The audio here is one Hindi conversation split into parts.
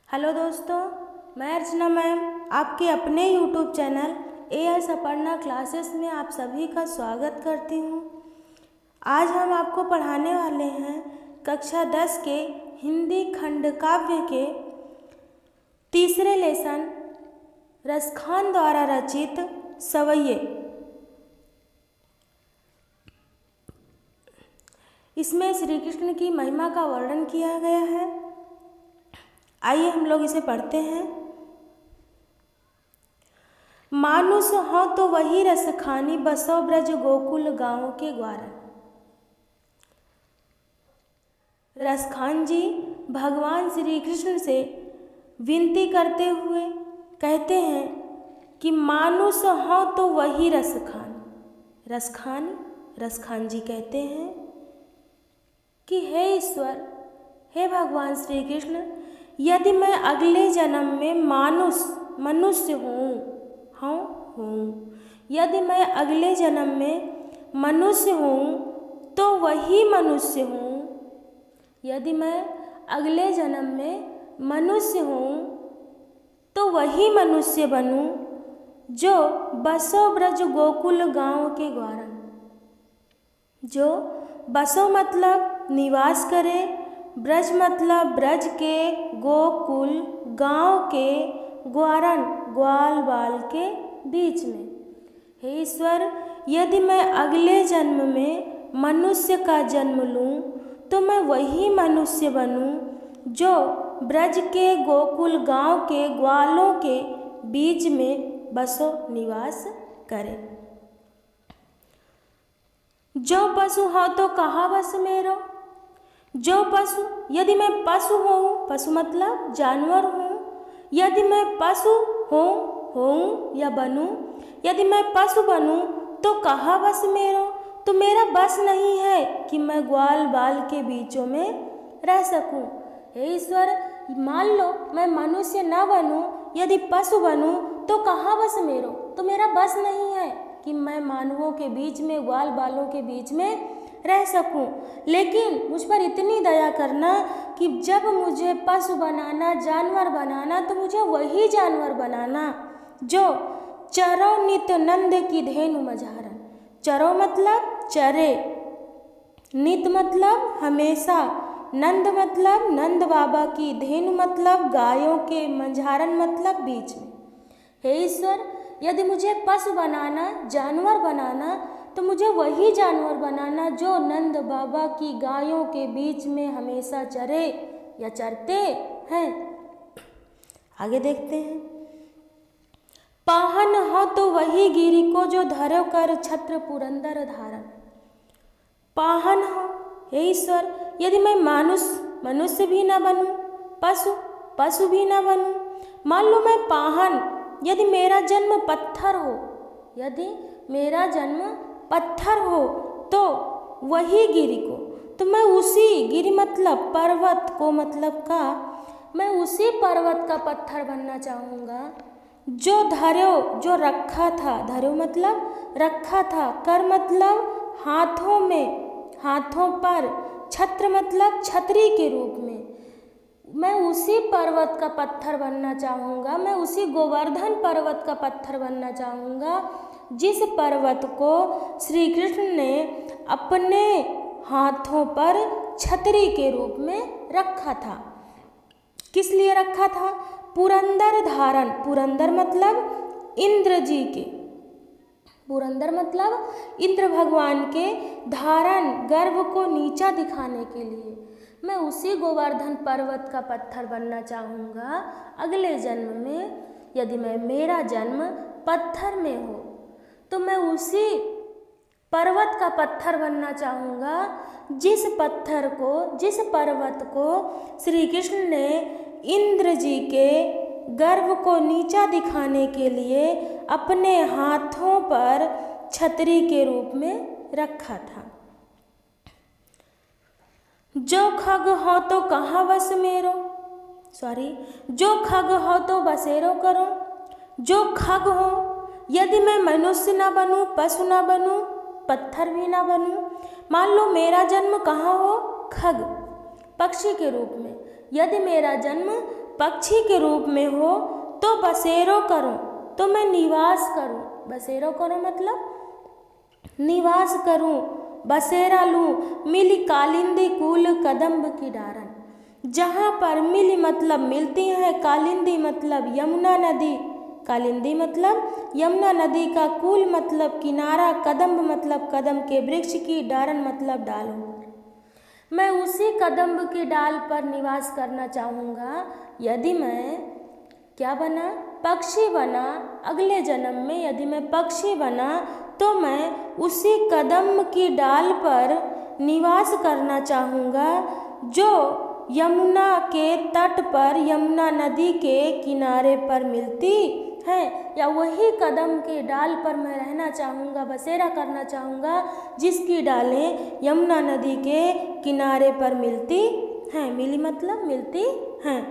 हेलो दोस्तों, मैं अर्चना मैम आपके अपने YouTube channel as Aparna classes में आप सभी का स्वागत करती हूँ। आज हम आपको पढ़ाने वाले हैं कक्षा 10 के हिंदी खंड काव्य के तीसरे लेसन रसखान द्वारा रचित सवैये। इसमें श्री कृष्ण की महिमा का वर्णन किया गया है। आइए हम लोग इसे पढ़ते हैं। मानुष हो तो वही रस खानी, बसो ब्रज गोकुल गाँव के ग्वारन। रसखान जी भगवान श्री कृष्ण से विनती करते हुए कहते हैं कि मानुष हो तो वही रस खान। रसखान जी कहते हैं कि हे ईश्वर, हे भगवान श्री कृष्ण, यदि मैं अगले जन्म में मनुष्य हूँ, यदि मैं अगले जन्म में मनुष्य हूँ तो वही मनुष्य हूँ। यदि मैं अगले जन्म में मनुष्य हूँ तो वही मनुष्य बनूँ जो बसो ब्रज गोकुल गाँव के ग्वारन। जो बसो मतलब निवास करे, ब्रज मतलब ब्रज के, गोकुल गांव के, ग्वारन ग्वाल बाल के बीच में। हे ईश्वर, यदि मैं अगले जन्म में मनुष्य का जन्म लूं तो मैं वही मनुष्य बनूं जो ब्रज के, गोकुल गांव के, ग्वालों के बीच में बसो निवास करे। जो पशु हो तो कहा बस मेरो। जो पशु, यदि मैं पशु हूँ, पशु मतलब जानवर हूँ, यदि मैं पशु हूँ या बनूँ, यदि मैं पशु बनूँ तो कहाँ बस मेरो, तो मेरा बस नहीं है कि मैं ग्वाल बाल के बीचों में रह सकूँ। हे ईश्वर, मान लो मैं मनुष्य न बनूँ, यदि पशु बनूँ तो कहाँ बस मेरो, तो मेरा बस नहीं है कि मैं मानवों के बीच में, ग्वाल बालों के बीच में रह सकूं। लेकिन मुझ पर इतनी दया करना कि जब मुझे पशु बनाना, जानवर बनाना, तो मुझे वही जानवर बनाना जो चरो नित नंद की धेनु मझारन। चरो मतलब चरे, नित मतलब हमेशा, नंद मतलब नंद बाबा की, धेनु मतलब गायों के, मझारन मतलब बीच में। हे ईश्वर, यदि मुझे पशु बनाना, जानवर बनाना, तो मुझे वही जानवर बनाना जो नंद बाबा की गायों के बीच में हमेशा चरे या चरते हैं। आगे देखते हैं। पाहन हो तो वही गिरी को, जो धरो कर छत्र पुरंदर धारण। पाहन हो, हे ईश्वर, यदि मैं मनुष्य भी ना बनूं, पशु भी ना बनूं, मान लो मैं पाहन, यदि मेरा जन्म पत्थर हो, यदि मेरा जन्म पत्थर हो तो वही गिरी को, तो मैं उसी, गिरी मतलब पर्वत को मतलब का, मैं उसी पर्वत का पत्थर बनना चाहूँगा जो धर्यो, जो रखा था, धर्यो मतलब रखा था, कर मतलब हाथों में, हाथों पर, छत्र मतलब छतरी के रूप में। मैं उसी पर्वत का पत्थर बनना चाहूँगा, मैं उसी गोवर्धन पर्वत का पत्थर बनना चाहूँगा जिस पर्वत को श्री कृष्ण ने अपने हाथों पर छतरी के रूप में रखा था। किस लिए रखा था? पुरंदर धारण। पुरंदर मतलब इंद्र जी के, पुरंदर मतलब इंद्र भगवान के धारण, गर्व को नीचा दिखाने के लिए मैं उसी गोवर्धन पर्वत का पत्थर बनना चाहूँगा अगले जन्म में। यदि मेरा जन्म पत्थर में हो तो मैं उसी पर्वत का पत्थर बनना चाहूँगा जिस पर्वत को श्री कृष्ण ने इंद्र जी के गर्व को नीचा दिखाने के लिए अपने हाथों पर छतरी के रूप में रखा था। जो खग हो तो कहाँ बस मेरो, जो खग हो तो बसेरो करो। जो खग हो, यदि मैं मनुष्य ना बनूं, पशु ना बनूं, पत्थर भी ना बनूं, मान लो मेरा जन्म कहाँ हो, खग, पक्षी के रूप में। यदि मेरा जन्म पक्षी के रूप में हो तो बसेरो करो, तो मैं निवास करूं। बसेरो करो मतलब निवास करूं, बसेरा लूं, मिली कालिंदी कूल कदम्ब की डारन। जहाँ पर मिली मतलब मिलती है, कालिंदी मतलब यमुना नदी, कालिंदी मतलब यमुना नदी का, कूल मतलब किनारा, कदम्ब मतलब कदम के वृक्ष की, डारन मतलब डाल हो। मैं उसी कदम्ब की डाल पर निवास करना चाहूँगा यदि मैं क्या बना, पक्षी बना। अगले जन्म में यदि मैं पक्षी बना तो मैं उसी कदम्ब की डाल पर निवास करना चाहूँगा जो यमुना के तट पर, यमुना नदी के किनारे पर मिलती है, या वही कदम के डाल पर मैं रहना चाहूँगा, बसेरा करना चाहूँगा जिसकी डालें यमुना नदी के किनारे पर मिलती हैं। मिली मतलब मिलती हैं।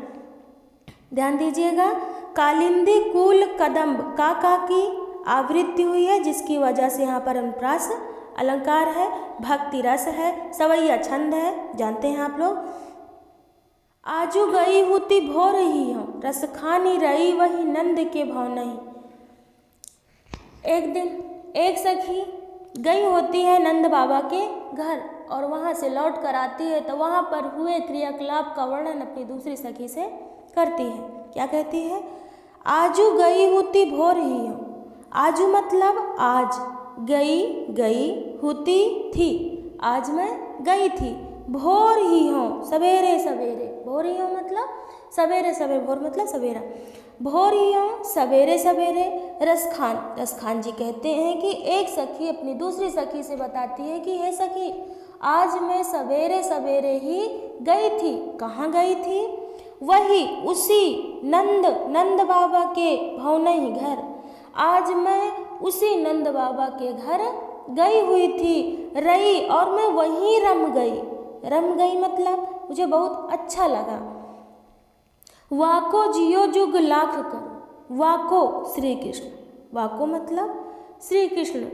ध्यान दीजिएगा, कालिंदी कूल कदम्ब का की आवृत्ति हुई है, जिसकी वजह से यहाँ पर अनुप्रास अलंकार है, भक्ति रस है, सवैया छंद है, जानते हैं आप लोग। आजू गई होती भो रही हूँ, रस खानी रही वही नंद के भाव नहीं। एक दिन एक सखी गई होती है नंद बाबा के घर और वहाँ से लौट कर आती है तो वहाँ पर हुए क्रियाकलाप का वर्णन अपनी दूसरी सखी से करती है। क्या कहती है, आजू गई होती भो रही हूँ। आजू मतलब आज, गई होती थी, आज मैं गई थी। भोर ही हूँ सवेरे सवेरे, भोर ही हूँ मतलब सवेरे सवेरे, भोर मतलब सवेरा, भोर ही हूँ सवेरे सवेरे। रसखान जी कहते हैं कि एक सखी अपनी दूसरी सखी से बताती है कि हे सखी, आज मैं सवेरे सवेरे ही गई थी। कहाँ गई थी, वही उसी नंद बाबा के भवनई घर। आज मैं उसी नंद बाबा के घर गई हुई थी, रही और मैं वहीं रम गई मतलब मुझे बहुत अच्छा लगा। वाको जियो जुग लाख करो, वाको श्री कृष्ण, वाको मतलब श्री कृष्ण,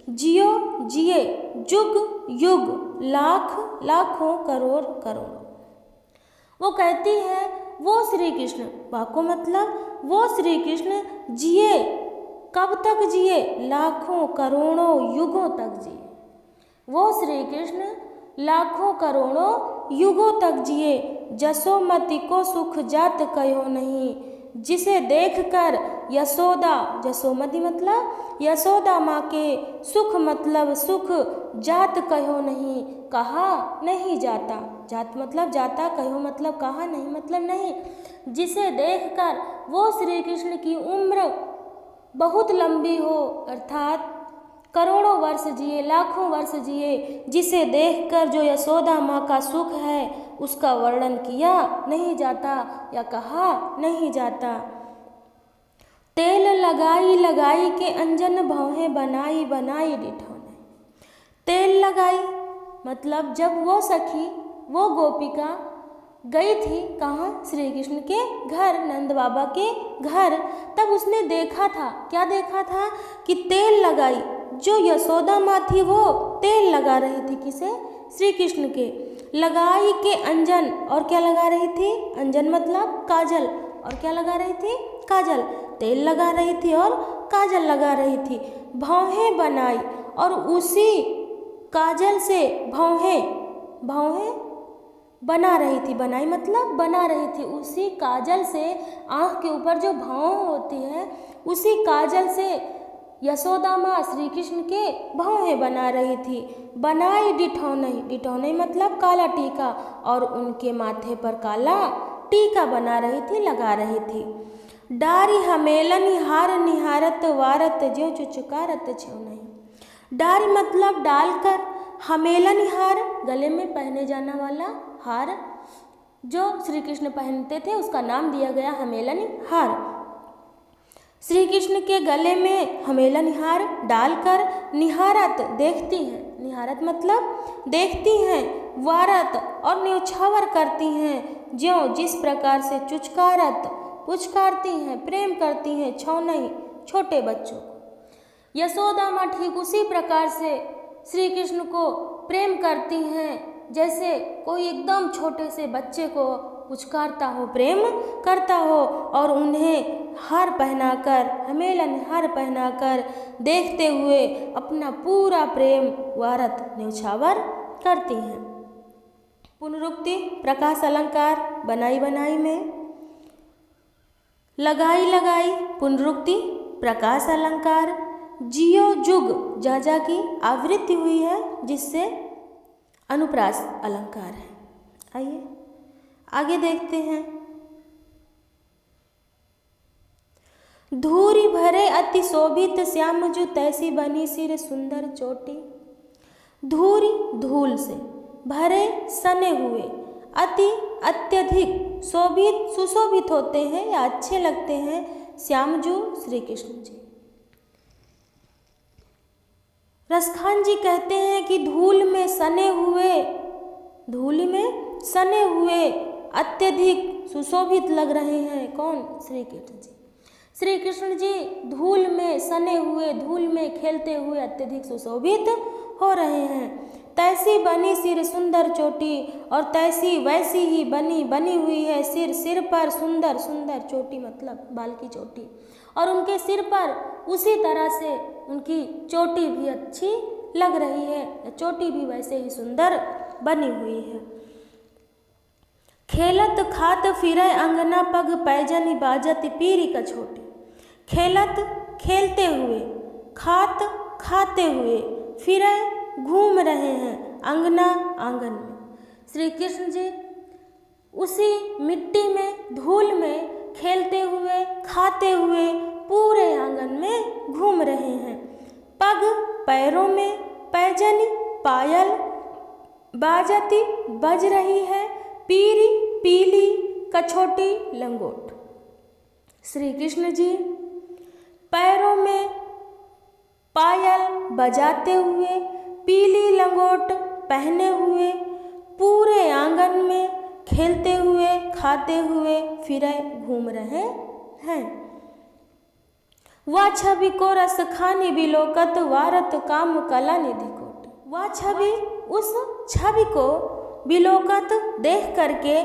जियो जिए, जुग युग, लाख लाखों, करोड़ करोड़ों। वो कहती है वो श्री कृष्ण, वाको मतलब वो श्री कृष्ण जिए, कब तक जिए, लाखों करोड़ों युगों तक जिए। वो श्री कृष्ण लाखों करोड़ों युगों तक जिए। जसोमति को सुख जात कहो नहीं, जिसे देखकर यशोदा, जसोमति मतलब यशोदा माँ के, सुख मतलब सुख, जात कहो नहीं, कहा नहीं जाता, जात मतलब जाता, कहो मतलब कहा, नहीं मतलब नहीं। जिसे देखकर वो श्री कृष्ण की उम्र बहुत लंबी हो, अर्थात करोड़ों वर्ष जिए, लाखों वर्ष जिए, जिसे देखकर जो यशोदा माँ का सुख है उसका वर्णन किया नहीं जाता या कहा नहीं जाता। तेल लगाई के अंजन भौहें बनाई डिठौने। तेल लगाई मतलब जब वो सखी, वो गोपिका गई थी कहाँ, श्री कृष्ण के घर, नंद बाबा के घर, तब उसने देखा था, क्या देखा था कि तेल लगाई, जो यशोदा माँ थी वो तेल लगा रही थी, किसे, श्री कृष्ण के। लगाई के अंजन, और क्या लगा रही थी, अंजन मतलब काजल, और क्या लगा रही थी, काजल, तेल लगा रही थी और काजल लगा रही थी। भौहें बनाई, और उसी काजल से भौहें बना रही थी, बनाई मतलब बना रही थी, उसी काजल से आँख के ऊपर जो भौं होती है उसी काजल से यशोदा माँ श्री कृष्ण के भौहें बना रही थी। बनाई डिठौनई मतलब काला टीका, और उनके माथे पर काला टीका बना रही थी, लगा रही थी। डारी हमेलन हार निहारत वारत ज्यों चुचकारत छेव नहीं। डारी मतलब डालकर, हमेलन हार गले में पहने जाने वाला हार जो श्री कृष्ण पहनते थे उसका नाम दिया गया हमेलन हार। श्री कृष्ण के गले में हमेलन हार डालकर निहारत देखती हैं, निहारत मतलब देखती हैं, वारत और न्यौछावर करती हैं, ज्यों जिस प्रकार से चुचकारत पुचकारती हैं, प्रेम करती हैं, छौनई छोटे बच्चों को। यशोदा माँ ठीक उसी प्रकार से श्री कृष्ण को प्रेम करती हैं जैसे कोई एकदम छोटे से बच्चे को पुचकारता हो, प्रेम करता हो और उन्हें हार पहनाकर, हमेलन हार पहनाकर देखते हुए अपना पूरा प्रेम वारत न्यौछावर करती हैं। पुनरुक्ति प्रकाश अलंकार बनाई बनाई में, लगाई लगाई पुनरुक्ति प्रकाश अलंकार, जियो जुग जा की आवृत्ति हुई है जिससे अनुप्रास अलंकार है। आइए आगे देखते हैं। धूरी भरे अति शोभित श्याम जो तैसी बनी सिर सुंदर चोटी। धूरी धूल से, भरे सने हुए, अति अत्यधिक शोभित सुशोभित होते हैं या अच्छे लगते हैं श्यामजू श्री कृष्ण जी। रसखान जी कहते हैं कि धूल में सने हुए अत्यधिक सुशोभित लग रहे हैं कौन? श्री कृष्ण जी। श्री कृष्ण जी धूल में सने हुए, धूल में खेलते हुए अत्यधिक सुशोभित हो रहे हैं। तैसी बनी सिर सुंदर चोटी, और तैसी वैसी ही बनी हुई है सिर, सिर पर सुंदर सुंदर चोटी मतलब बाल की चोटी, और उनके सिर पर उसी तरह से उनकी चोटी भी अच्छी लग रही है, चोटी भी वैसे ही सुंदर बनी हुई है। खेलत खात फिरे अंगना पग पैजनी बाजत पीरी कछोटी। खेलत खेलते हुए, खात खाते हुए, फिरे घूम रहे हैं अंगना आंगन में। श्री कृष्ण जी उसी मिट्टी में, धूल में खेलते हुए, खाते हुए पूरे आंगन में घूम रहे हैं। पग पैरों में, पैजनी पायल, बाजती बज रही है, पीरी पीली, कछोटी लंगोट। श्री कृष्ण जी पैरों में पायल बजाते हुए, पीली लंगोट पहने हुए, पूरे आंगन में खेलते हुए, खाते हुए, फिरे घूम रहे हैं। वह छवि को रस खानी बिलोकत वारत काम कला निधि कोटि। वह छवि, उस छवि को बिलोकत देख करके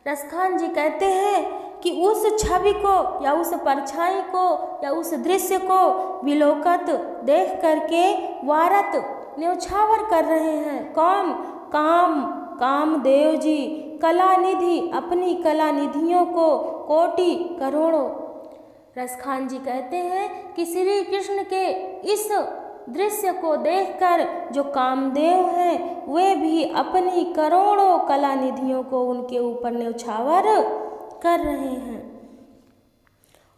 रसखान जी कहते हैं कि उस छवि को या उस परछाई को या उस दृश्य को बिलोकत देख करके वारत न्यौछावर कर रहे हैं कौन? कामदेव जी कला निधि, अपनी कला निधियों को कोटि करोड़ों। रसखान जी कहते हैं कि श्री कृष्ण के इस दृश्य को देखकर जो कामदेव हैं वे भी अपनी करोड़ों कला निधियों को उनके ऊपर न्यौछावर कर रहे हैं।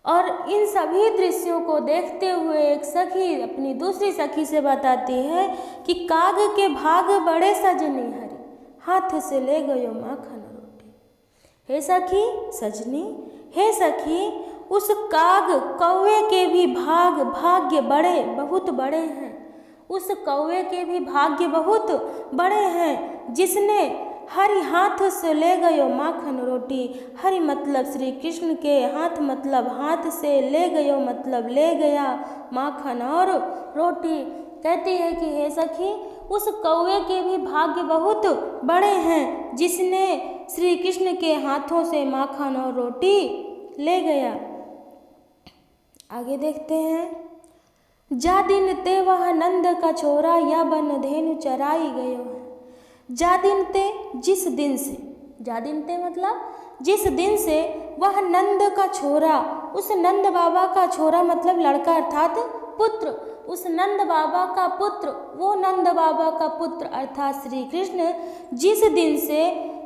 और इन सभी दृश्यों को देखते हुए एक सखी अपनी दूसरी सखी से बताती है कि काग के भाग बड़े सजनी हरी, हाथ से ले गयो माखन रोटी। हे सखी सजनी, हे सखी, उस काग कौवे के भी भाग्य बड़े बहुत बड़े हैं। उस कौवे के भी भाग्य बहुत बड़े हैं जिसने हरि हाथ से ले गयो माखन रोटी। हरि मतलब श्री कृष्ण के, हाथ मतलब हाथ से, ले गयो मतलब ले गया माखन और रोटी। कहती है कि हे सखी, उस कौवे के भी भाग्य बहुत बड़े हैं जिसने श्री कृष्ण के हाथों से माखन और रोटी ले गया। आगे देखते हैं। जा दिन ते वह नंद का छोरा, या बन धेनु चराई गयो है। जा दिन ते जिस दिन से, जा दिन ते मतलब जिस दिन से वह नंद का छोरा, उस नंद बाबा का छोरा मतलब लड़का अर्थात पुत्र, उस नंद बाबा का पुत्र, वो नंद बाबा का पुत्र अर्थात श्री कृष्ण जिस दिन से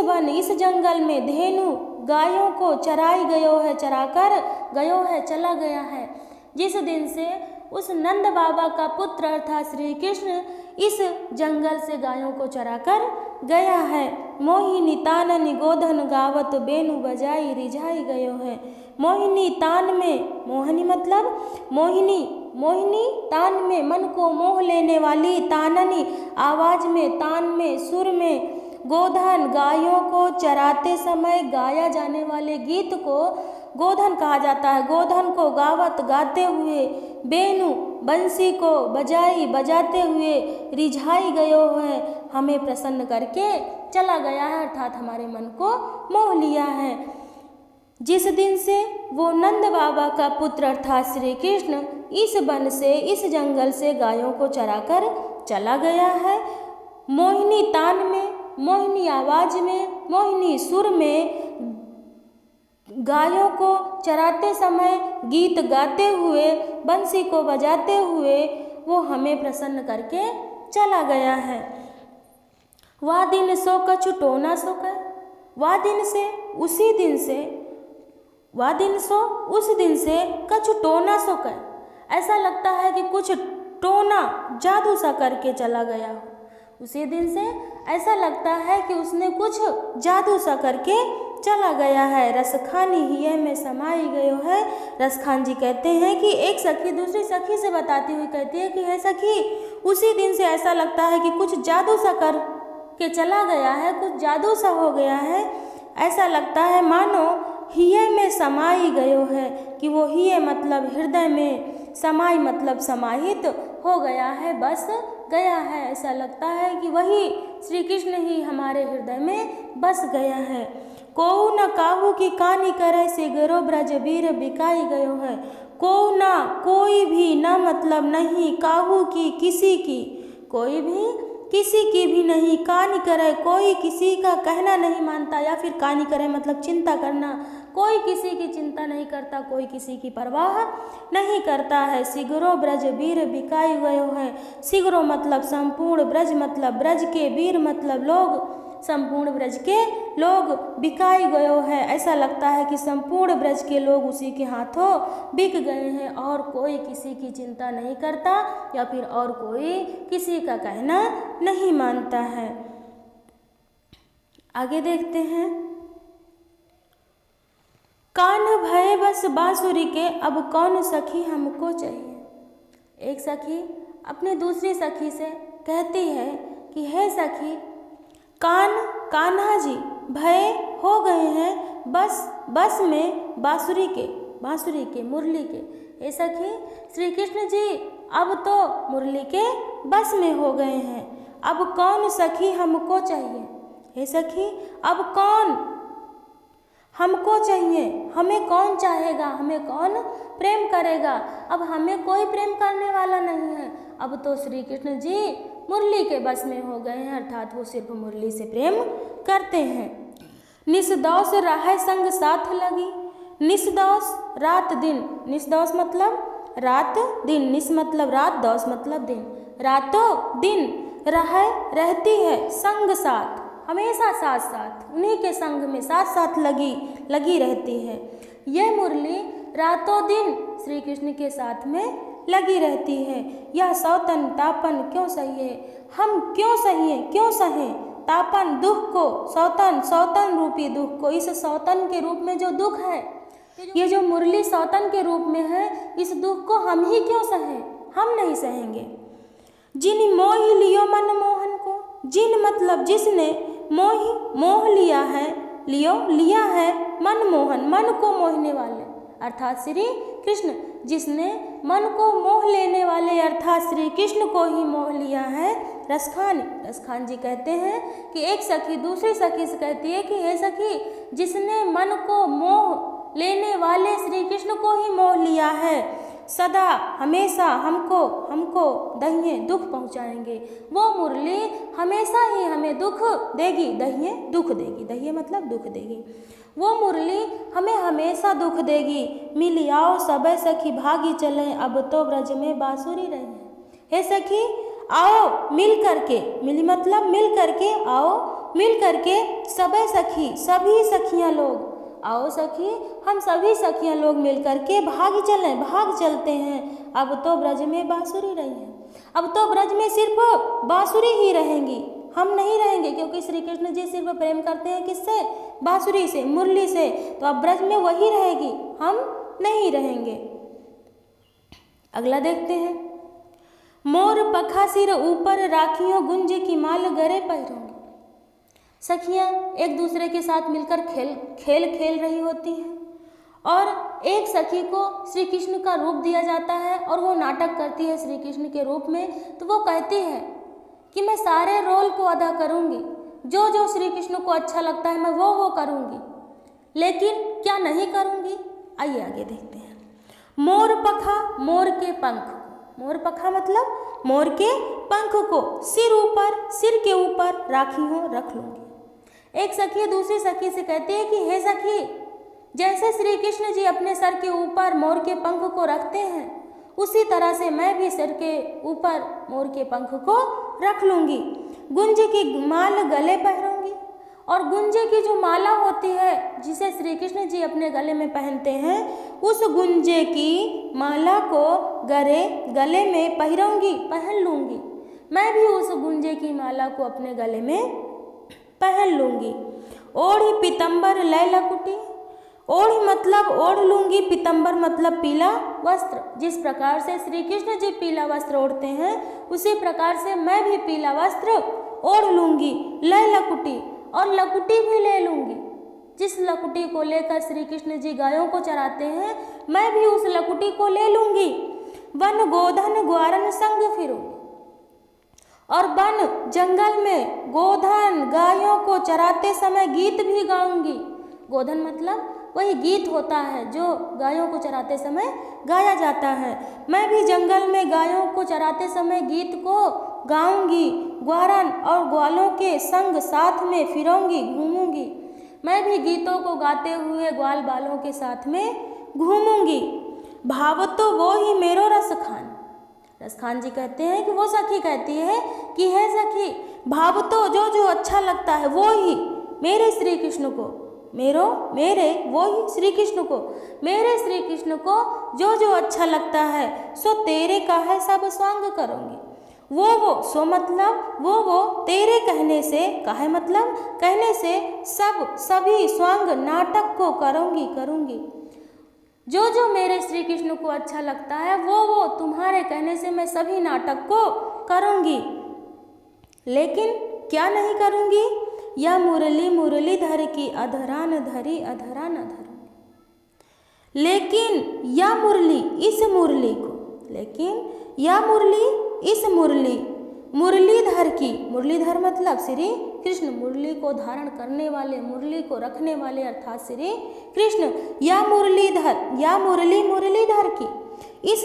वन इस जंगल में धेनु गायों को चराई गयो है, चराकर गयो है, चला गया है। जिस दिन से उस नंद बाबा का पुत्र अर्थात श्री कृष्ण इस जंगल से गायों को चराकर गया है। मोहिनी तान निगोधन गावत बेनु बजाई रिझाई गयो है। मोहिनी तान में, मोहिनी मतलब मोहिनी तान में मन को मोह लेने वाली, ताननी आवाज में, तान में, सुर में, गोधन गायों को चराते समय गाया जाने वाले गीत को गोधन कहा जाता है। गोधन को गावत गाते हुए, बेनु बंसी को बजाते हुए, रिझाई गयो है हमें प्रसन्न करके चला गया है, अर्थात हमारे मन को मोह लिया है। जिस दिन से वो नंद बाबा का पुत्र अर्थात श्री कृष्ण इस वन से, इस जंगल से गायों को चराकर चला गया है, मोहिनी तान में, मोहिनी आवाज में, मोहिनी सुर में गायों को चराते समय गीत गाते हुए, बंसी को बजाते हुए वो हमें प्रसन्न करके चला गया है। वह दिन सो कछु टोना सो कर, वह दिन से, उसी दिन से, वह दिन सो उस दिन से कछु टोना सो कर, ऐसा लगता है कि कुछ टोना जादू सा करके चला गया हो। उसी दिन से ऐसा लगता है कि उसने कुछ जादू सा करके चला गया है। रसखानी हिये में समाई गयो है। रसखान जी कहते हैं कि एक सखी दूसरी सखी से बताती हुई कहती है कि हे सखी, उसी दिन से ऐसा लगता है कि कुछ जादू सा कर के चला गया है, कुछ जादू सा हो गया है। ऐसा लगता है मानो हिये में समाई गयो है, कि वो हिये मतलब हृदय में, समाई मतलब समाहित हो गया है, बस गया है। ऐसा लगता है कि वही श्री कृष्ण ही हमारे हृदय में बस गया है। कोऊ न काहू की कहानी करे से गरो ब्रज वीर बिकाई गयो है। कोऊ ना कोई भी, न मतलब नहीं, काहू की किसी की, कोई भी किसी की भी नहीं, कहानी करे कोई किसी का कहना नहीं मानता, या फिर कहानी करे मतलब चिंता करना, कोई किसी की चिंता नहीं करता, कोई किसी की परवाह नहीं करता है। सिगरो ब्रज वीर बिकाई गयो है। सिगरो मतलब संपूर्ण, ब्रज मतलब ब्रज के, वीर मतलब लोग, संपूर्ण ब्रज के लोग बिकाई गयो है। ऐसा लगता है कि संपूर्ण ब्रज के लोग उसी के हाथों बिक गए हैं, और कोई किसी की चिंता नहीं करता, या फिर और कोई किसी का कहना नहीं मानता है। आगे देखते हैं। कान भये बस बांसुरी के, अब कौन सखी हमको चाहिए। एक सखी अपनी दूसरी सखी से कहती है कि हे सखी, कान्हा जी भय हो गए हैं बस में बांसुरी के, मुरली के। हे सखी, श्री कृष्ण जी अब तो मुरली के बस में हो गए हैं, अब कौन सखी हमको चाहिए। हे सखी, अब कौन हमको चाहिए, हमें कौन चाहेगा, हमें कौन प्रेम करेगा। अब हमें कोई प्रेम करने वाला नहीं है, अब तो श्री कृष्ण जी मुरली के बस में हो गए हैं, अर्थात वो सिर्फ मुरली से प्रेम करते हैं। निसदौस राह संग साथ लगी, निसदौस रात दिन, निसदौस मतलब रात दिन, निस मतलब रात, दौस मतलब दिन, रातों दिन राह रहती है, संग साथ, हमेशा साथ साथ, उन्हीं के संग में साथ साथ लगी रहती है। यह मुरली रातों दिन श्री कृष्ण के साथ में लगी रहती है। यह सौतन तापन क्यों सहिए, हम क्यों सहें तापन दुख को, सौतन रूपी दुख को। इस सौतन के रूप में जो दुख है, ये जो मुरली सौतन के रूप में है, इस दुख को हम ही क्यों सहें, हम नहीं सहेंगे। जिन मोहि लियो मन मोहन को, जिन मतलब जिसने, मोह लिया है मन मोहन, मन को मोहने वाले, अर्थात श्री कृष्ण, जिसने मन को मोह लेने वाले अर्थात श्री कृष्ण को ही मोह लिया है। रसखान जी कहते हैं कि एक सखी दूसरी सखी से कहती है कि हे सखी, जिसने मन को मोह लेने वाले श्री कृष्ण को ही मोह लिया है, सदा हमेशा हमको दहिए दुख पहुँचाएंगे। वो मुरली हमेशा ही हमें दुख देगी, दहिए दुख देगी, दहिए मतलब दुख देगी। वो मुरली हमें हमेशा दुख देगी। मिली आओ सबे सखी भागी चलें, अब तो ब्रज में बांसुरी रही है। हे सखी आओ मिल करके, मिली मतलब मिल करके, आओ मिल करके सबे सखी, सभी सखियाँ लोग, आओ सखी हम सभी सखियाँ लोग मिल करके भाग चलते हैं। अब तो ब्रज में बांसुरी रही है, अब तो ब्रज में सिर्फ बांसुरी ही रहेंगी, हम नहीं रहेंगे, क्योंकि श्री कृष्ण जी सिर्फ प्रेम करते हैं किससे, बांसुरी से, मुरली से, तो अब ब्रज में वही रहेगी, हम नहीं रहेंगे। अगला देखते हैं। मोर पखा सिर ऊपर राखियों, गुंज की माल गरे पैरों। सखियाँ एक दूसरे के साथ मिलकर खेल रही होती हैं, और एक सखी को श्री कृष्ण का रूप दिया जाता है और वो नाटक करती है श्री कृष्ण के रूप में। तो वो कहती है कि मैं सारे रोल को अदा करूँगी, जो जो श्री कृष्ण को अच्छा लगता है मैं वो करूँगी, लेकिन क्या नहीं करूँगी? आइए आगे देखते हैं। मोर पखा मोर के पंख, मोर पखा मतलब मोर के पंख को सिर के ऊपर राखी हो रख लूँगी। एक सखी दूसरी सखी से कहती है कि हे सखी, जैसे श्री कृष्ण जी अपने सर के ऊपर मोर के पंख को रखते हैं, उसी तरह से मैं भी सिर के ऊपर मोर के पंख को रख लूँगी। गुंज की माल गले पहनूंगी, और गुंजे की जो माला होती है जिसे श्री कृष्ण जी अपने गले में पहनते हैं, उस गुंजे की माला को गले में पहन लूँगी। मैं भी उस गुंजे की माला को अपने गले में पहन लूँगी। ओढ़ी पीतम्बर लय लकुटी, ओढ़ी मतलब ओढ़ लूँगी, पीतम्बर मतलब पीला वस्त्र। जिस प्रकार से श्री कृष्ण जी पीला वस्त्र ओढ़ते हैं, उसी प्रकार से मैं भी पीला वस्त्र ओढ़ लूँगी। लय लकुटी, और लकुटी भी ले लूँगी। जिस लकुटी को लेकर श्री कृष्ण जी गायों को चराते हैं, मैं भी उस लकुटी को ले लूँगी। वन गोधन ग्वारन संग फिरूंगी, और वन जंगल में गोधन गायों को चराते समय गीत भी गाऊंगी। गोधन मतलब वही गीत होता है जो गायों को चराते समय गाया जाता है। मैं भी जंगल में गायों को चराते समय गीत को गाऊंगी। ग्वारन और ग्वालों के संग साथ में फिरूंगी, घूमूंगी। मैं भी गीतों को गाते हुए ग्वाल बालों के साथ में घूमूंगी। भाव तो वो ही मेरो रस खान, रसखान जी कहते हैं कि वो सखी कहती है कि हे सखी, भाव तो जो जो अच्छा लगता है वो ही मेरे श्री कृष्ण को, मेरे वो ही श्री कृष्ण को, मेरे श्री कृष्ण को जो जो अच्छा लगता है सो तेरे का है सब स्वांग करूँगी। वो सो मतलब वो तेरे कहने से, काहे मतलब कहने से सभी स्वांग नाटक को करूँगी। जो जो मेरे श्री कृष्ण को अच्छा लगता है वो तुम्हारे कहने से मैं सभी नाटक को करूँगी। लेकिन क्या नहीं करूँगी? या मुरली धर की अधरान धरी अधरान धरूँगी। लेकिन या मुरली इस मुरली को, लेकिन या मुरली इस मुरलीधर की, मुरलीधर मतलब श्री कृष्ण, मुरली को धारण करने वाले, मुरली को रखने वाले अर्थात श्री कृष्ण। या मुरलीधर की, इस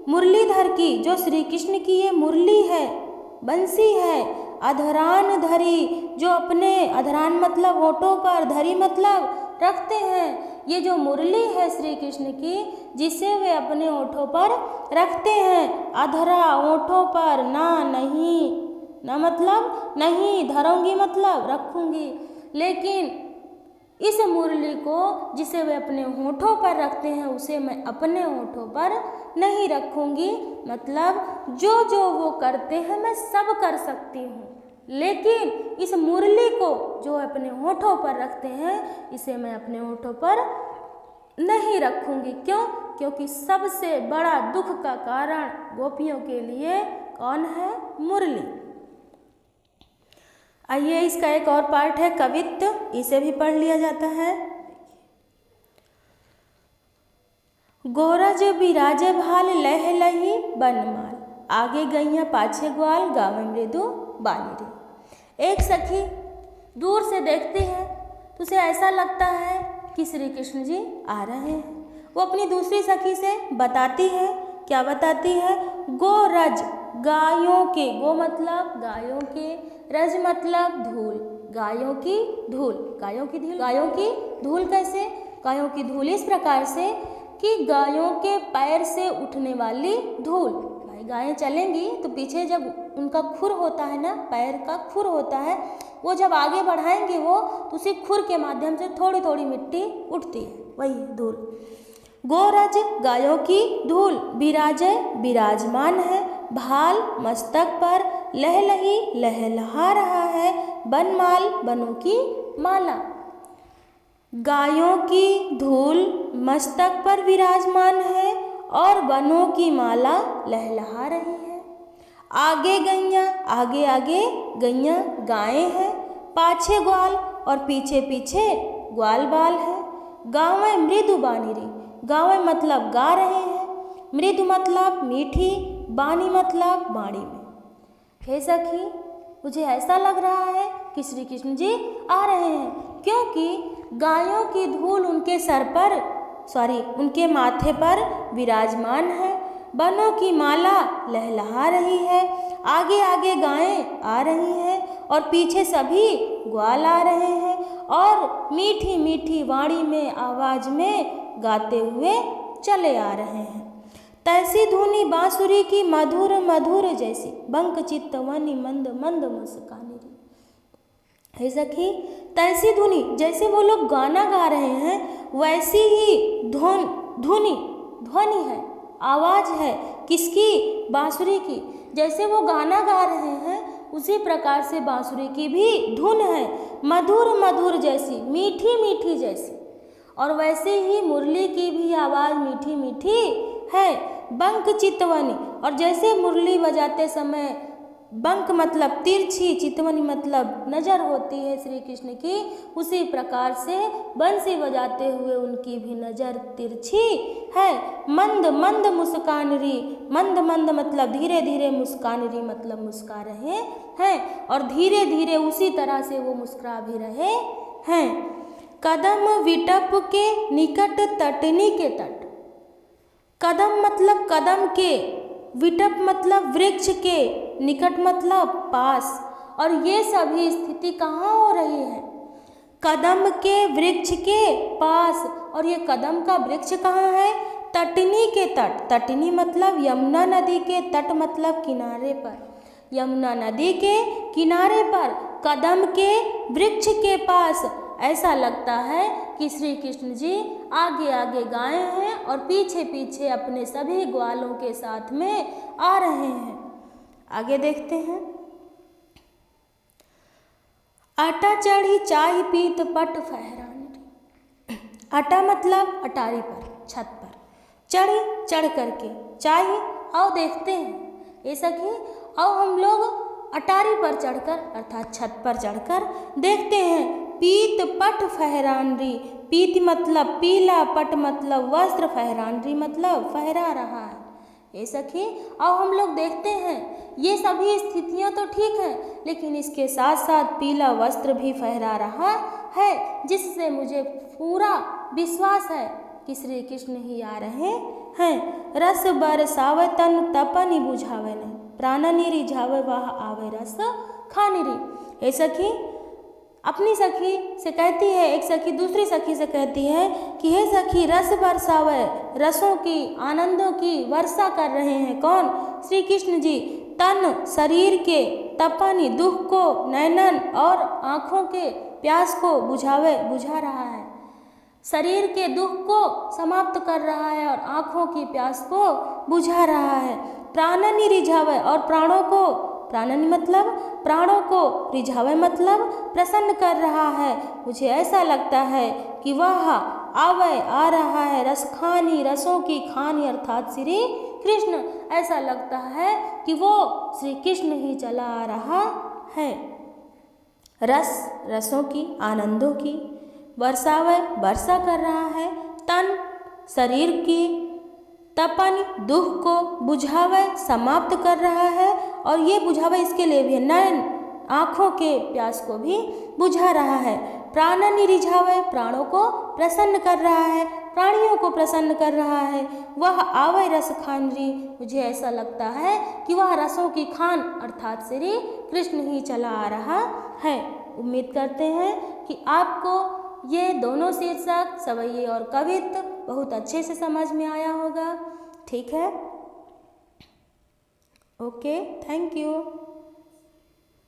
मुरलीधर की जो श्री कृष्ण की ये मुरली है, बंसी है। अधरान धरी, जो अपने अधरान मतलब होठों पर, धरी मतलब रखते हैं। ये जो मुरली है श्री कृष्ण की, जिसे वे अपने होठों पर रखते हैं। अधरा होठों पर, नहीं ना मतलब नहीं, धरूंगी मतलब रखूंगी। लेकिन इस मुरली को जिसे वे अपने होठों पर रखते हैं, उसे मैं अपने होठों पर नहीं रखूंगी। मतलब जो जो वो करते हैं मैं सब कर सकती हूँ, लेकिन इस मुरली को जो अपने होठों पर रखते हैं, इसे मैं अपने होठों पर नहीं रखूंगी। क्यों? क्योंकि सबसे बड़ा दुख का कारण गोपियों के लिए कौन है? मुरली। आइए इसका एक और पार्ट है कवित्व, इसे भी पढ़ लिया जाता है। गोरज बिराज भाल लह लही बनमाल, आगे गैया पाछे ग्वाल गावे मृदु बानी रे। एक सखी दूर से देखती है तो उसे ऐसा लगता है कि श्री कृष्ण जी आ रहे हैं। वो अपनी दूसरी सखी से बताती है, क्या बताती है? गोरज, गायों के, गो मतलब गायों के, रज मतलब धूल, गायों की धूल। गायों की धूल कैसे? गायों की धूल इस प्रकार से कि गायों के पैर से उठने वाली धूल। गायें चलेंगी तो पीछे जब उनका खुर होता है ना, पैर का खुर होता है, वो जब आगे बढ़ाएंगे वो, तो उसी खुर के माध्यम से थोड़ी थोड़ी मिट्टी उठती है, वही धूल। गोरज, गायों की धूल। बिराजे, विराजमान है। भाल, मस्तक पर। लहलही, लहलहा रहा है। बनमाल, बनों की माला। गायों की धूल मस्तक पर विराजमान है और बनों की माला लहलहा रही है। आगे गैया, आगे आगे गैया गायें हैं। पाछे ग्वाल और पीछे पीछे ग्वाल बाल है। गावें मृदु बानी रे, गावें मतलब गा रहे हैं, मृदु मतलब मीठी, बानी मतलब बाणी में। हे सखी, मुझे ऐसा लग रहा है कि श्री कृष्ण जी आ रहे हैं, क्योंकि गायों की धूल उनके सर पर उनके माथे पर विराजमान है। बनों की माला लहलहा रही है। आगे आगे गायें आ रही हैं और पीछे सभी ग्वाल आ रहे हैं और मीठी मीठी वाणी में आवाज में गाते हुए चले आ रहे हैं। तैसी धुनी बांसुरी की मधुर मधुर जैसी, बंक चित्तवनी मंद मंद मुस्कानी री। है सखी, तैसी धुनी, जैसे वो लोग गाना गा रहे हैं वैसी ही ध्वनि है, आवाज है। किसकी? बांसुरी की। जैसे वो गाना गा रहे हैं उसी प्रकार से बांसुरी की भी धुन है, मधुर मधुर जैसी, मीठी मीठी जैसी। और वैसे ही मुरली की भी आवाज़ मीठी मीठी है, बंक चितवनी। और जैसे मुरली बजाते समय बंक मतलब तिरछी, चितवनी मतलब नज़र होती है श्री कृष्ण की, उसी प्रकार से बंसी बजाते हुए उनकी भी नज़र तिरछी है। मंद मंद मुस्कान री, मंद मंद मतलब धीरे धीरे, मुस्कान री मतलब मुस्का रहे हैं और धीरे धीरे उसी तरह से वो मुस्कुरा भी रहे हैं। कदम विटप के निकट तटनी के तट, कदम मतलब कदम के, विटप मतलब वृक्ष के, निकट मतलब पास। और ये सभी स्थिति कहाँ हो रही है? कदम के वृक्ष के पास। और ये कदम का वृक्ष कहाँ है? तटनी के तट। तटनी मतलब यमुना नदी के, तट मतलब किनारे पर। यमुना नदी के किनारे पर कदम के वृक्ष के पास। ऐसा लगता है कि श्री कृष्ण जी आगे आगे गाय हैं और पीछे पीछे अपने सभी ग्वालों के साथ में आ रहे हैं। आगे देखते हैं। आटा चढ़ी चाय पीत पट फहरानी। आटा मतलब अटारी पर, छत पर चढ़ी, चढ़ करके, चाय आओ देखते हैं। ये सखी, आओ हम लोग अटारी पर चढ़कर अर्थात छत पर चढ़कर देखते हैं। पीत पट फहरानरी, पीत मतलब पीला, पट मतलब वस्त्र, फहरानरी मतलब फहरा रहा है। ये सखी, आओ हम लोग देखते हैं। ये सभी स्थितियाँ तो ठीक हैं, लेकिन इसके साथ साथ पीला वस्त्र भी फहरा रहा है, जिससे मुझे पूरा विश्वास है कि श्री कृष्ण ही आ रहे हैं। रस बरसावे तन तपनि बुझावे नहीं, प्राणनि रिझावे वह आवे रस खानी री। ये सखी अपनी सखी से कहती है, एक सखी दूसरी सखी से कहती है कि हे सखी, रस बरसावे, रसों की, आनंदों की वर्षा कर रहे हैं। कौन? श्री कृष्ण जी। तन शरीर के, तपनी दुख को, नैनन और आँखों के प्यास को बुझा रहा है। शरीर के दुख को समाप्त कर रहा है और आँखों की प्यास को बुझा रहा है। प्राणनि रिझावे, और प्राणों को, प्राणनि मतलब प्राणों को, रिझावे मतलब प्रसन्न कर रहा है। मुझे ऐसा लगता है कि वह आवे, आ रहा है, रस खानी, रसों की खानी अर्थात श्री कृष्ण। ऐसा लगता है कि वो श्री कृष्ण ही चला आ रहा है। रस, रसों की, आनंदों की, वर्षावे, वर्षा कर रहा है। तन, शरीर की, तपन, दुख को, बुझावे, समाप्त कर रहा है। और ये बुझावे इसके लिए भी, नयन, आँखों के प्यास को भी बुझा रहा है। प्राणनि रिझावे, प्राणों को प्रसन्न कर रहा है, प्राणियों को प्रसन्न कर रहा है। वह आवे रस खान री, मुझे ऐसा लगता है कि वह रसों की खान अर्थात श्री कृष्ण ही चला आ रहा है। उम्मीद करते हैं कि आपको ये दोनों शीर्षक, सवैये और कवित्त बहुत अच्छे से समझ में आया होगा। ठीक है, ओके, थैंक यू।